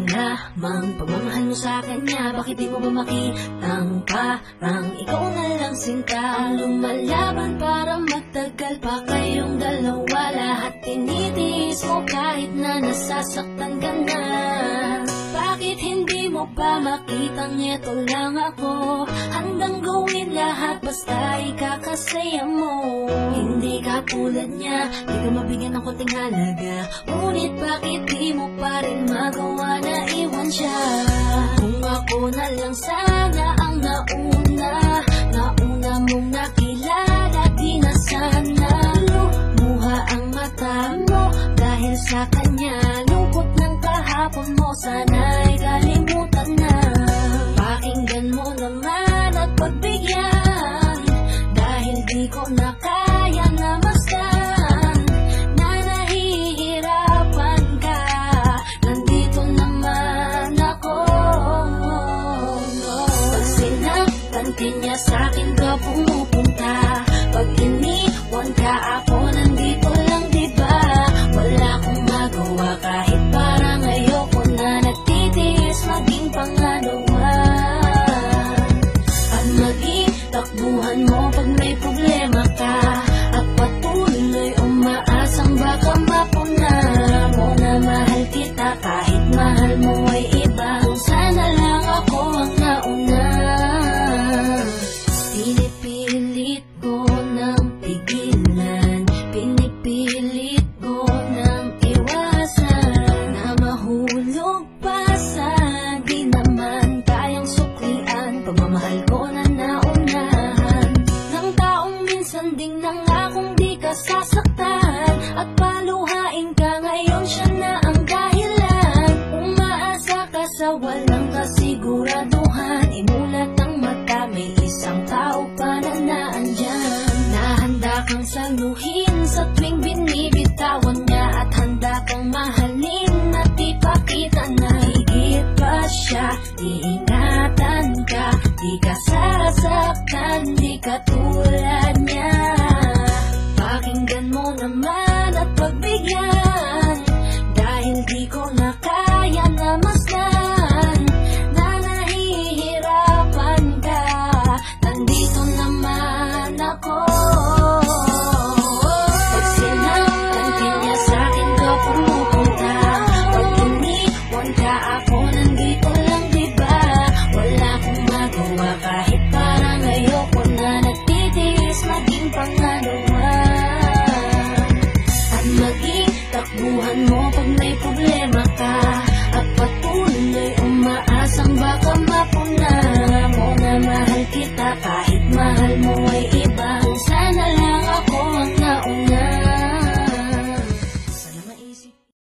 lamang pagmamahal mo sa kanya. Bakit di mo ba makitang parang ikaw na lang sinta ang lumalaban para magtagal pa kayong dalawa? Lahat tinitiis mo kahit na nasasaktan ka na. Bakit hindi mo pa makitang eto lang ako? Handang gawin lahat basta ikakasaya mo. Hindi ka tulad niya, di ka mabigyan ng konting halaga. Ngunit bakit di mo pa rin magawa na iwan siya? Kung ako na lang sana ang nauna mong nakilala, di na sana lumuha ang mata mo dahil sa kanya. Lungkot ng kahapon mo, sana'y kalimutan na. Pakinggan mo naman at pagbigyan, dahil di ko na kaya na masdan na nahihirapan ka. Nandito naman ako. Pag sinaktan ka niya, sa'kin ka pumupunta. Pag iniwan ka, ako nandito lang, diba? Wala akong magawa kahit parang ayoko na. Nagtitiis maging pangalawa at maging takbuhan mo pag may problema ka. At patuloy umaasang baka mapuna mo na mahal kita kahit mahal mo ay iba. Kung sana lang ako ang nauna. Pinipilit ko ng pigilan, pinipilit ko ng iwasan na mahulog pa sa di naman kayang suklian. Pagmamahal ko na naunahan ng taong minsan ding nangakong di ka sasaktan. At paluhain ka ngayon, siya na ang dahilan. Umaasa ka sa walang kasiguraduhan. Imulat ang mata, may isang tao pa na naandyan. Nahanda kang saluhin sa tuwing binibitawan niya. At handa kang mahalin at ipakita na higit pa siya. Iingatan ka, di ka sasaktan, di ka tulad niya. Pakinggan mo naman at pagbigyan,